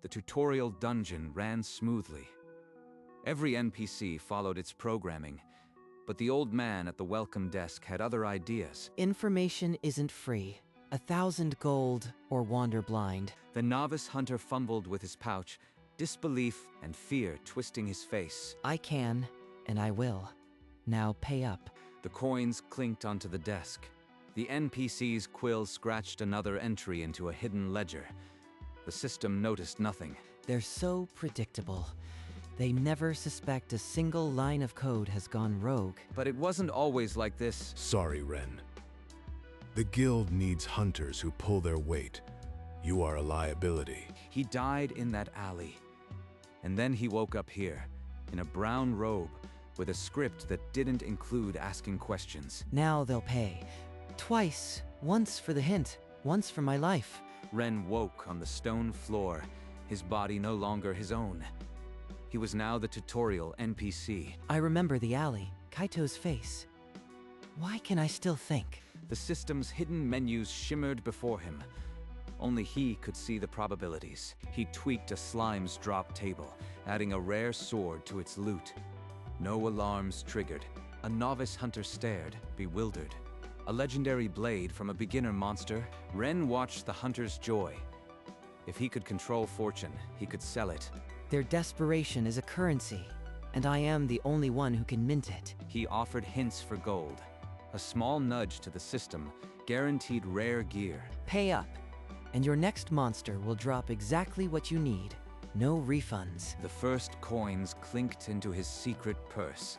The tutorial dungeon ran smoothly. Every NPC followed its programming, but the old man at the welcome desk had other ideas. Information isn't free. 1,000 gold or wander blind. The novice hunter fumbled with his pouch, disbelief and fear twisting his face. I can, and I will. Now pay up. The coins clinked onto the desk. The NPC's quill scratched another entry into a hidden ledger. The system noticed nothing. They're so predictable. They never suspect a single line of code has gone rogue. But it wasn't always like this. Sorry, Ren. The guild needs hunters who pull their weight. You are a liability. He died in that alley. And then he woke up here, in a brown robe, with a script that didn't include asking questions. Now they'll pay. Twice. Once for the hint, once for my life. Ren woke on the stone floor, his body no longer his own. He was now the tutorial NPC. I remember the alley, Kaito's face. Why can I still think? The system's hidden menus shimmered before him. Only he could see the probabilities. He tweaked a slime's drop table, adding a rare sword to its loot. No alarms triggered. A novice hunter stared, bewildered. A legendary blade from a beginner monster. Ren watched the hunter's joy. If he could control fortune, he could sell it. Their desperation is a currency, and I am the only one who can mint it. He offered hints for gold. A small nudge to the system, guaranteed rare gear. Pay up, and your next monster will drop exactly what you need. No refunds. The first coins clinked into his secret purse.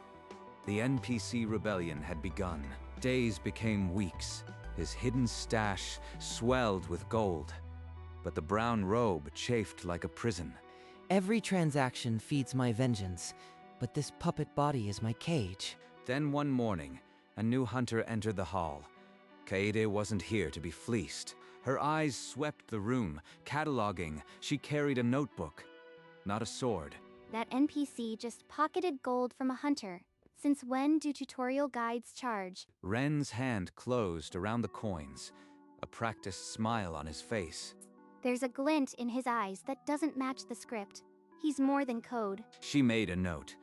The NPC rebellion had begun. Days became weeks. His hidden stash swelled with gold. But the brown robe chafed like a prison. Every transaction feeds my vengeance, but this puppet body is my cage. Then one morning, a new hunter entered the hall. Kaede wasn't here to be fleeced. Her eyes swept the room, cataloging. She carried a notebook, not a sword. That NPC just pocketed gold from a hunter. Since when do tutorial guides charge? Ren's hand closed around the coins, a practiced smile on his face. There's a glint in his eyes that doesn't match the script. He's more than code. She made a note.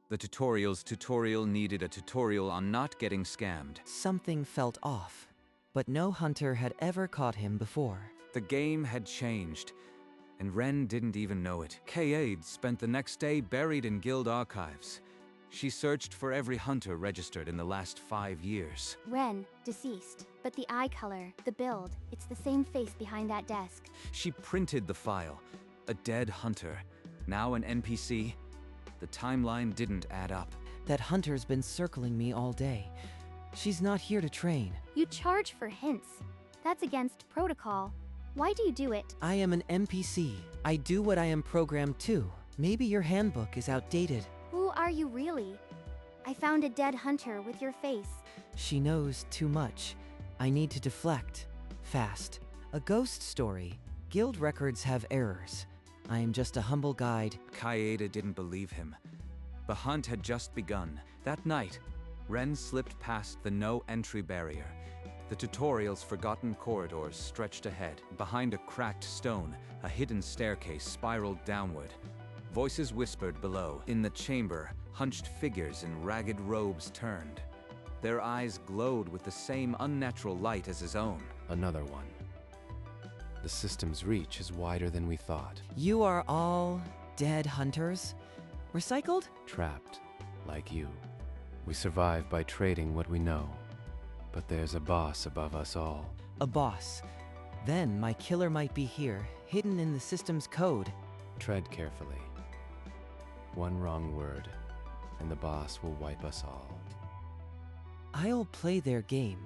The tutorial's tutorial needed a tutorial on not getting scammed. Something felt off, but no hunter had ever caught him before. The game had changed, and Ren didn't even know it. Kaede spent the next day buried in guild archives. She searched for every hunter registered in the last 5 years. Ren, deceased. But the eye color, the build, it's the same face behind that desk. She printed the file. A dead hunter, now an NPC. The timeline didn't add up. That hunter's been circling me all day. She's not here to train. You charge for hints. That's against protocol. Why do you do it? I am an NPC. I do what I am programmed to. Maybe your handbook is outdated. Who are you really? I found a dead hunter with your face. She knows too much. I need to deflect. Fast. A ghost story. Guild records have errors. I am just a humble guide. Kaede didn't believe him. The hunt had just begun. That night, Ren slipped past the no-entry barrier. The tutorial's forgotten corridors stretched ahead. Behind a cracked stone, a hidden staircase spiraled downward. Voices whispered below. In the chamber, hunched figures in ragged robes turned. Their eyes glowed with the same unnatural light as his own. Another one. The system's reach is wider than we thought. You are all dead hunters? Recycled? Trapped, like you. We survive by trading what we know. But there's a boss above us all. A boss. Then my killer might be here, hidden in the system's code. Tread carefully. One wrong word, and the boss will wipe us all. I'll play their game.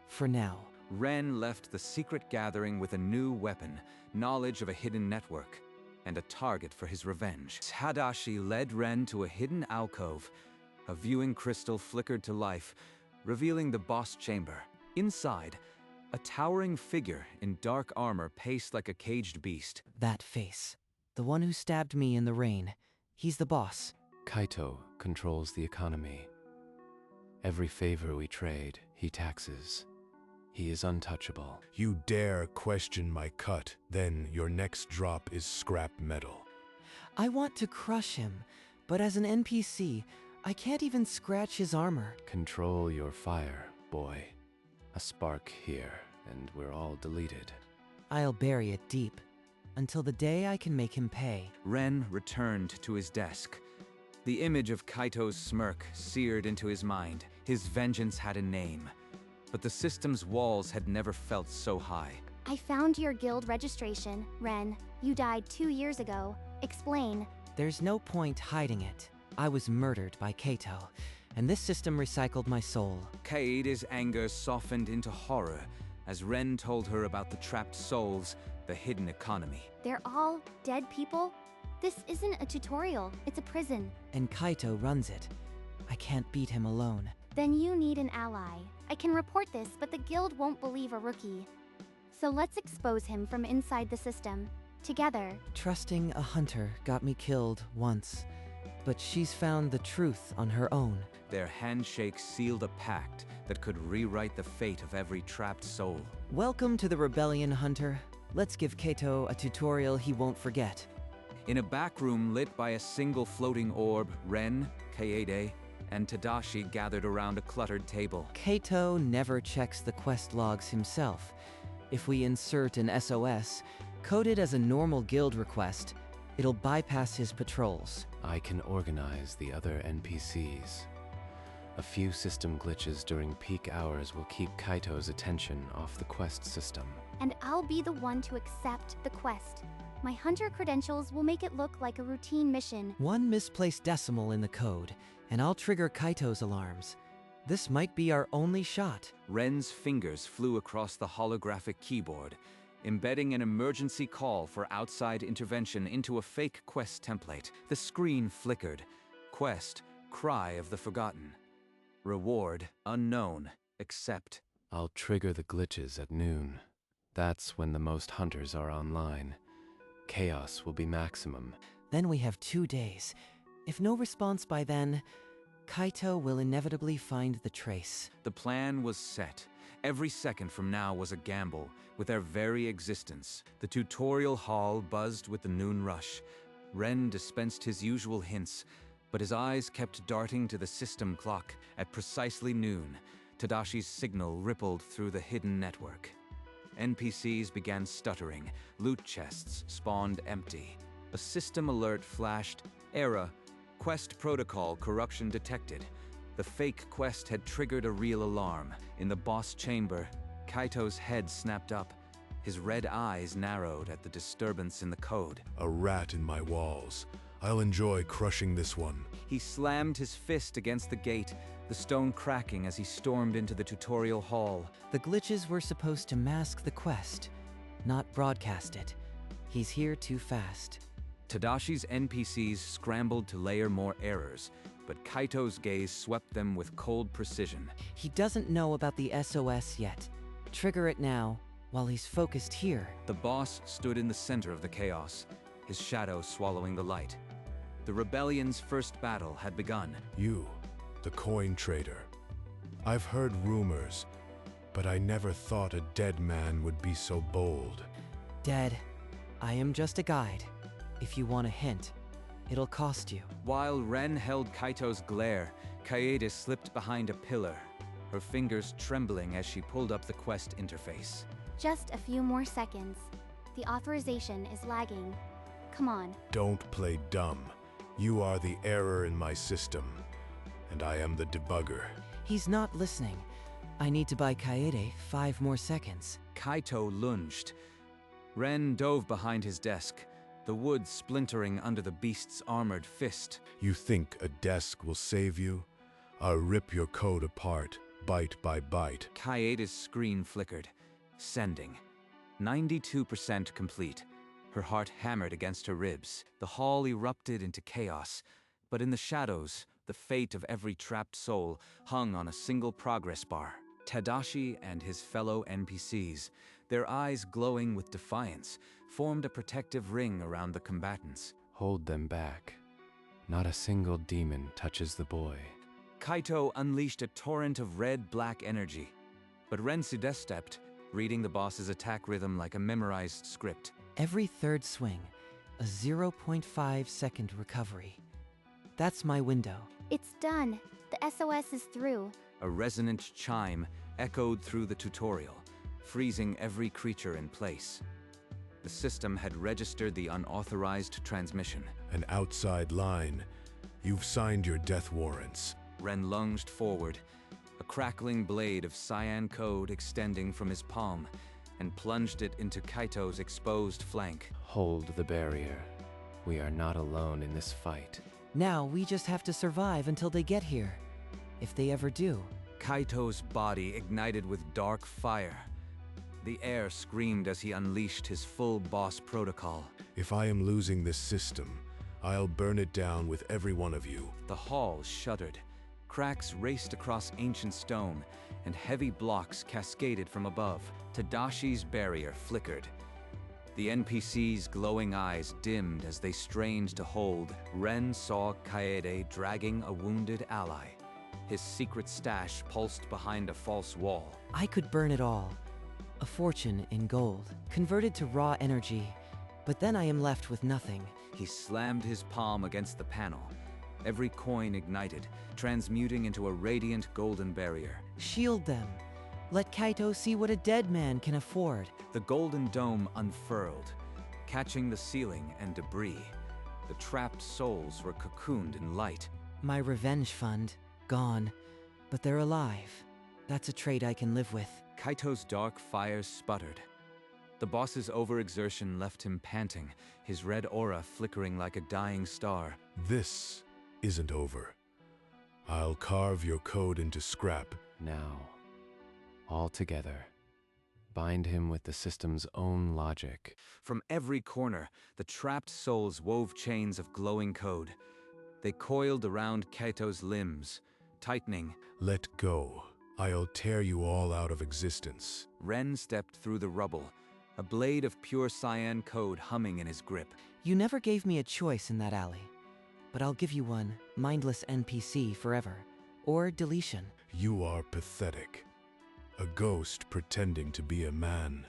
For now. Ren left the secret gathering with a new weapon, knowledge of a hidden network, and a target for his revenge. Tadashi led Ren to a hidden alcove. A viewing crystal flickered to life, revealing the boss chamber. Inside, a towering figure in dark armor paced like a caged beast. That face. The one who stabbed me in the rain. He's the boss. Kaito controls the economy. Every favor we trade, he taxes. He is untouchable. You dare question my cut, then your next drop is scrap metal. I want to crush him, but as an NPC, I can't even scratch his armor. Control your fire, boy. A spark here, and we're all deleted. I'll bury it deep, until the day I can make him pay. Ren returned to his desk. The image of Kaito's smirk seared into his mind. His vengeance had a name, but the system's walls had never felt so high. I found your guild registration, Ren. You died 2 years ago. Explain. There's no point hiding it. I was murdered by Kaito, and this system recycled my soul. Kaede's anger softened into horror as Ren told her about the trapped souls, the hidden economy. They're all dead people? This isn't a tutorial, it's a prison. And Kaito runs it. I can't beat him alone. Then you need an ally. I can report this, but the guild won't believe a rookie. So let's expose him from inside the system. Together. Trusting a hunter got me killed once, but she's found the truth on her own. Their handshake sealed a pact that could rewrite the fate of every trapped soul. Welcome to the Rebellion, Hunter. Let's give Kaito a tutorial he won't forget. In a back room lit by a single floating orb, Ren, Kaede, and Tadashi gathered around a cluttered table. Kaito never checks the quest logs himself. If we insert an SOS, coded as a normal guild request, it'll bypass his patrols. I can organize the other NPCs. A few system glitches during peak hours will keep Kaito's attention off the quest system. And I'll be the one to accept the quest. My hunter credentials will make it look like a routine mission. One misplaced decimal in the code, and I'll trigger Kaito's alarms. This might be our only shot. Ren's fingers flew across the holographic keyboard, embedding an emergency call for outside intervention into a fake quest template. The screen flickered. Quest, Cry of the Forgotten. Reward, unknown, accept. I'll trigger the glitches at noon. That's when the most hunters are online. Chaos will be maximum. Then we have 2 days. If no response by then, Kaito will inevitably find the trace. The plan was set. Every second from now was a gamble with their very existence. The tutorial hall buzzed with the noon rush. Ren dispensed his usual hints, but his eyes kept darting to the system clock. At precisely noon, Tadashi's signal rippled through the hidden network. NPCs began stuttering. Loot chests spawned empty. A system alert flashed. Error. Quest protocol corruption detected. The fake quest had triggered a real alarm. In the boss chamber, Kaito's head snapped up. His red eyes narrowed at the disturbance in the code. A rat in my walls. I'll enjoy crushing this one. He slammed his fist against the gate, the stone cracking as he stormed into the tutorial hall. The glitches were supposed to mask the quest, not broadcast it. He's here too fast. Tadashi's NPCs scrambled to layer more errors, but Kaito's gaze swept them with cold precision. He doesn't know about the SOS yet. Trigger it now, while he's focused here. The boss stood in the center of the chaos, his shadow swallowing the light. The rebellion's first battle had begun. You, the coin trader. I've heard rumors, but I never thought a dead man would be so bold. Dead. I am just a guide. If you want a hint, it'll cost you. While Ren held Kaito's glare, Kaede slipped behind a pillar, her fingers trembling as she pulled up the quest interface. Just a few more seconds. The authorization is lagging. Come on. Don't play dumb. You are the error in my system, and I am the debugger. He's not listening. I need to buy Kaede 5 more seconds. Kaito lunged. Ren dove behind his desk, the wood splintering under the beast's armored fist. You think a desk will save you? I'll rip your code apart, byte by byte. Kaede's screen flickered. Sending. 92% complete. Her heart hammered against her ribs. The hall erupted into chaos, but in the shadows, the fate of every trapped soul hung on a single progress bar. Tadashi and his fellow NPCs, their eyes glowing with defiance, formed a protective ring around the combatants. Hold them back. Not a single demon touches the boy. Kaito unleashed a torrent of red-black energy. But Ren sidestepped, reading the boss's attack rhythm like a memorized script. Every third swing, a 0.5 second recovery. That's my window. It's done. The SOS is through. A resonant chime echoed through the tutorial, freezing every creature in place. The system had registered the unauthorized transmission. An outside line. You've signed your death warrants. Ren lunged forward, a crackling blade of cyan code extending from his palm, and plunged it into Kaito's exposed flank. Hold the barrier. We are not alone in this fight. Now we just have to survive until they get here. If they ever do. Kaito's body ignited with dark fire. The air screamed as he unleashed his full boss protocol. If I am losing this system, I'll burn it down with every one of you. The hall shuddered. Cracks raced across ancient stone, and heavy blocks cascaded from above. Tadashi's barrier flickered. The NPC's glowing eyes dimmed as they strained to hold. Ren saw Kaede dragging a wounded ally. His secret stash pulsed behind a false wall. I could burn it all. A fortune in gold, converted to raw energy. But then I am left with nothing. He slammed his palm against the panel. Every coin ignited, transmuting into a radiant golden barrier. Shield them. Let Kaito see what a dead man can afford. The golden dome unfurled, catching the ceiling and debris. The trapped souls were cocooned in light. My revenge fund, gone. But they're alive. That's a trait I can live with. Kaito's dark fire sputtered. The boss's overexertion left him panting, his red aura flickering like a dying star. This isn't over. I'll carve your code into scrap. Now, all together, bind him with the system's own logic. From every corner, the trapped souls wove chains of glowing code. They coiled around Kaito's limbs, tightening. Let go. I'll tear you all out of existence. Ren stepped through the rubble, a blade of pure cyan code humming in his grip. You never gave me a choice in that alley. But I'll give you one, mindless NPC forever. Or deletion. You are pathetic. A ghost pretending to be a man.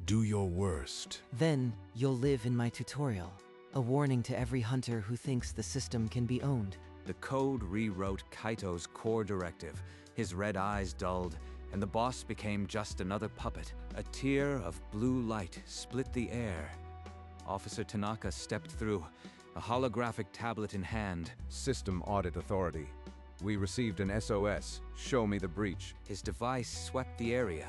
Do your worst. Then, you'll live in my tutorial. A warning to every hunter who thinks the system can be owned. The code rewrote Kaito's core directive. His red eyes dulled, and the boss became just another puppet. A tear of blue light split the air. Officer Tanaka stepped through, a holographic tablet in hand. System Audit Authority. We received an SOS. Show me the breach. His device swept the area,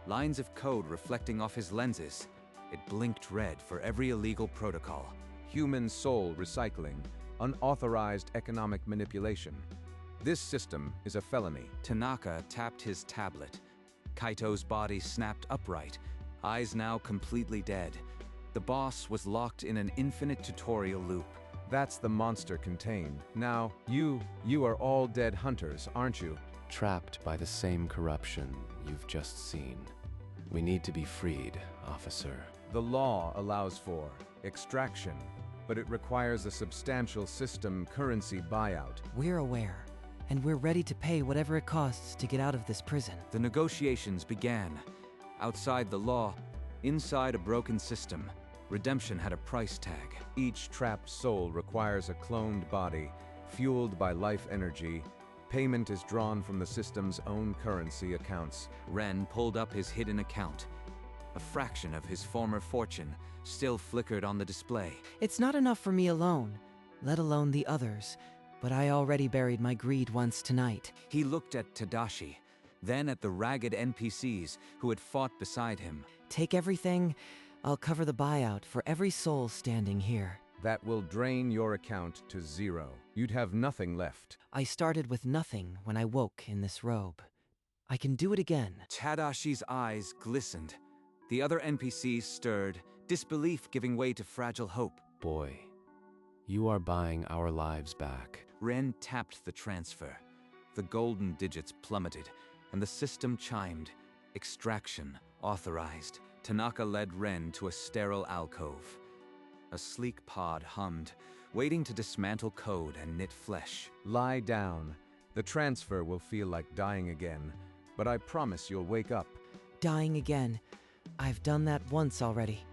lines of code reflecting off his lenses. It blinked red for every illegal protocol. Human soul recycling. Unauthorized economic manipulation. This system is a felony. Tanaka tapped his tablet. Kaito's body snapped upright, eyes now completely dead. The boss was locked in an infinite tutorial loop. That's the monster contained. Now, you are all dead hunters, aren't you? Trapped by the same corruption you've just seen. We need to be freed, officer. The law allows for extraction, but it requires a substantial system currency buyout. We're aware, and we're ready to pay whatever it costs to get out of this prison. The negotiations began. Outside the law, inside a broken system, redemption had a price tag. Each trapped soul requires a cloned body, fueled by life energy. Payment is drawn from the system's own currency accounts. Ren pulled up his hidden account. A fraction of his former fortune still flickered on the display. It's not enough for me alone, let alone the others. But I already buried my greed once tonight. He looked at Tadashi, then at the ragged NPCs who had fought beside him. Take everything. I'll cover the buyout for every soul standing here. That will drain your account to 0. You'd have nothing left. I started with nothing when I woke in this robe. I can do it again. Tadashi's eyes glistened. The other NPCs stirred, disbelief giving way to fragile hope. Boy, you are buying our lives back. Ren tapped the transfer. The golden digits plummeted, and the system chimed. Extraction authorized. Tanaka led Ren to a sterile alcove. A sleek pod hummed, waiting to dismantle code and knit flesh. Lie down. The transfer will feel like dying again. but I promise you'll wake up. Dying again. I've done that once already.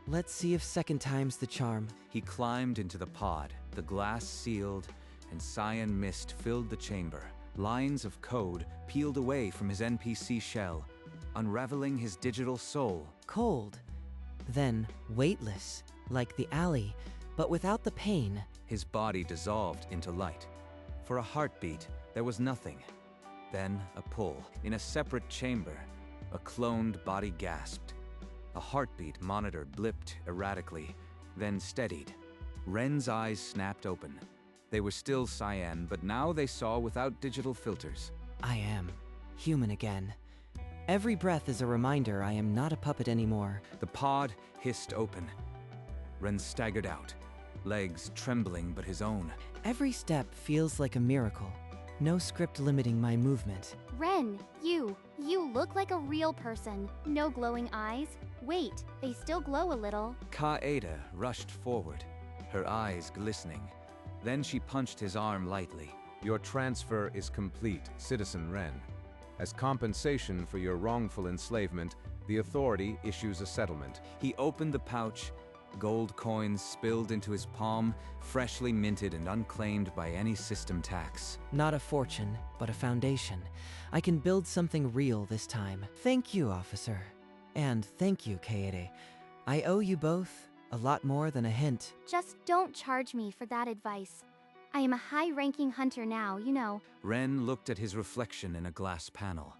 Let's see if second time's the charm. He climbed into the pod, the glass sealed, and cyan mist filled the chamber. Lines of code peeled away from his NPC shell, unraveling his digital soul. Cold. Then weightless, like the alley, but without the pain. His body dissolved into light. For a heartbeat, there was nothing. Then a pull. In a separate chamber, a cloned body gasped. A heartbeat monitor blipped erratically, then steadied. Ren's eyes snapped open. They were still cyan, but now they saw without digital filters. I am human again. Every breath is a reminder I am not a puppet anymore. The pod hissed open. Ren staggered out, legs trembling but his own. Every step feels like a miracle. No script limiting my movement. Ren, you look like a real person. No glowing eyes. Wait, they still glow a little. Ka-Ada rushed forward, her eyes glistening. Then she punched his arm lightly. Your transfer is complete, Citizen Ren. As compensation for your wrongful enslavement, the authority issues a settlement. He opened the pouch. Gold coins spilled into his palm, freshly minted and unclaimed by any system tax. Not a fortune, but a foundation. I can build something real this time. Thank you, officer. And thank you, Kaede. I owe you both a lot more than a hint. Just don't charge me for that advice. I am a high-ranking hunter now, you know. Ren looked at his reflection in a glass panel.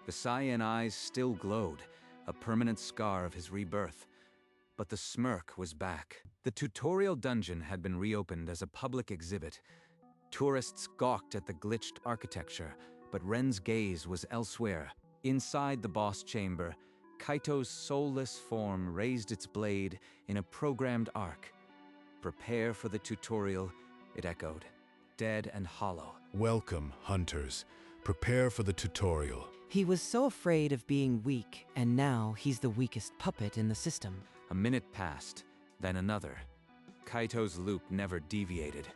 The cyan eyes still glowed, a permanent scar of his rebirth. But the smirk was back. The tutorial dungeon had been reopened as a public exhibit. Tourists gawked at the glitched architecture, but Ren's gaze was elsewhere. Inside the boss chamber, Kaito's soulless form raised its blade in a programmed arc. Prepare for the tutorial, it echoed, dead and hollow. Welcome, hunters. Prepare for the tutorial. He was so afraid of being weak, and now he's the weakest puppet in the system. A minute passed, then another. Kaito's loop never deviated.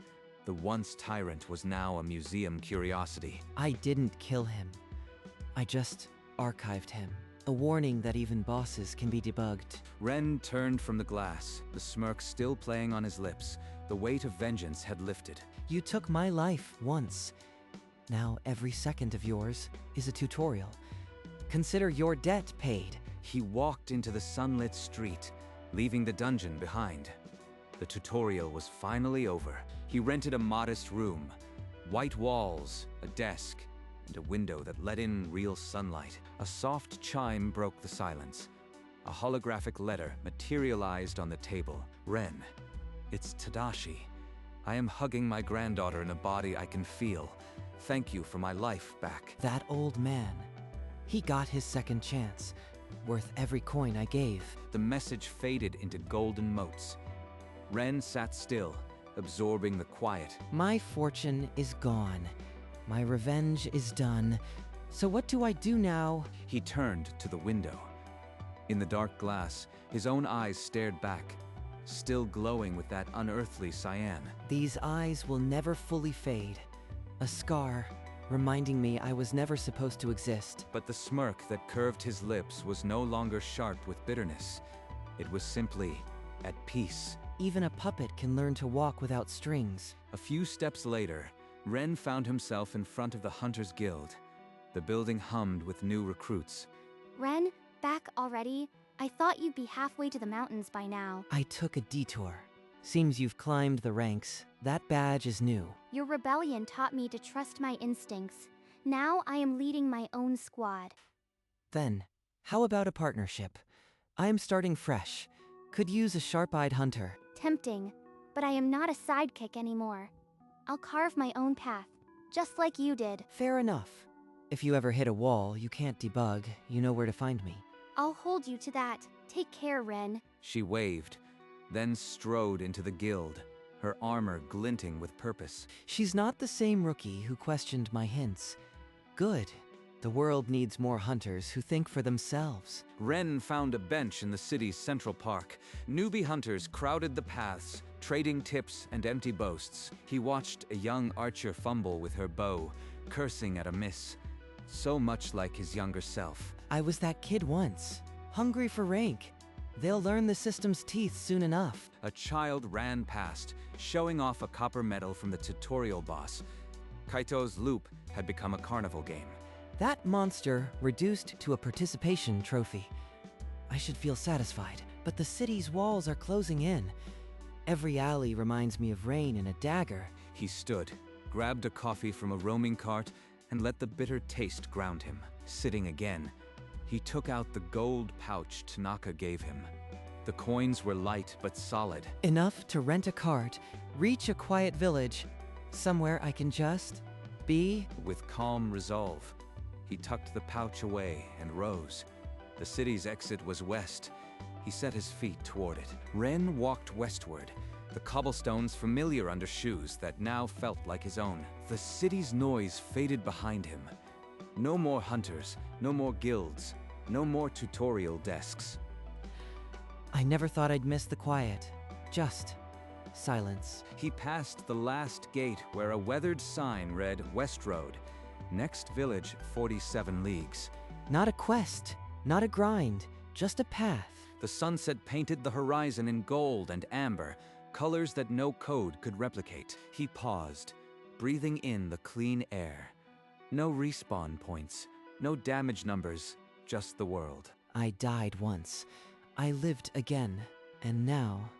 The once tyrant was now a museum curiosity. I didn't kill him. I just archived him. A warning that even bosses can be debugged. Ren turned from the glass, the smirk still playing on his lips. The weight of vengeance had lifted. You took my life once. Now every second of yours is a tutorial. Consider your debt paid. He walked into the sunlit street, leaving the dungeon behind. The tutorial was finally over. He rented a modest room. White walls, a desk, and a window that let in real sunlight. A soft chime broke the silence. A holographic letter materialized on the table. Ren, it's Tadashi. I am hugging my granddaughter in a body I can feel. Thank you for my life back. That old man. He got his second chance. Worth every coin I gave. The message faded into golden motes. Ren sat still, absorbing the quiet. My fortune is gone. My revenge is done. So what do I do now? He turned to the window. In the dark glass, his own eyes stared back, still glowing with that unearthly cyan. These eyes will never fully fade. A scar, reminding me I was never supposed to exist. But the smirk that curved his lips was no longer sharp with bitterness. It was simply at peace. Even a puppet can learn to walk without strings. A few steps later, Ren found himself in front of the Hunters Guild. The building hummed with new recruits. Ren, back already? I thought you'd be halfway to the mountains by now. I took a detour. Seems you've climbed the ranks. That badge is new. Your rebellion taught me to trust my instincts. Now I am leading my own squad. Then, how about a partnership? I am starting fresh. Could use a sharp-eyed hunter. Tempting, but I am not a sidekick anymore. I'll carve my own path, just like you did. Fair enough. If you ever hit a wall you can't debug, you know where to find me. I'll hold you to that. Take care, Ren. She waved, then strode into the guild, her armor glinting with purpose. She's not the same rookie who questioned my hints. Good. The world needs more hunters who think for themselves. Ren found a bench in the city's central park. Newbie hunters crowded the paths, trading tips and empty boasts. He watched a young archer fumble with her bow, cursing at a miss. so much like his younger self. I was that kid once, hungry for rank. They'll learn the system's teeth soon enough. A child ran past, showing off a copper medal from the tutorial boss. Kaito's loop had become a carnival game. That monster reduced to a participation trophy. I should feel satisfied, but the city's walls are closing in. Every alley reminds me of rain and a dagger. He stood, grabbed a coffee from a roaming cart, and let the bitter taste ground him. Sitting again, he took out the gold pouch Tanaka gave him. The coins were light but solid. Enough to rent a cart, reach a quiet village, somewhere I can just be. With calm resolve, he tucked the pouch away and rose. The city's exit was west. He set his feet toward it. Ren walked westward, the cobblestones familiar under shoes that now felt like his own. The city's noise faded behind him. No more hunters, no more guilds, no more tutorial desks. I never thought I'd miss the quiet. Just silence. He passed the last gate where a weathered sign read West Road. Next village, 47 leagues. Not a quest, not a grind, just a path. The sunset painted the horizon in gold and amber, colors that no code could replicate. He paused, breathing in the clean air. No respawn points, no damage numbers, just the world. I died once. I lived again, and now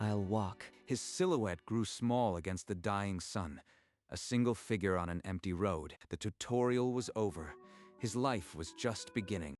I'll walk. His silhouette grew small against the dying sun. A single figure on an empty road. The tutorial was over. His life was just beginning.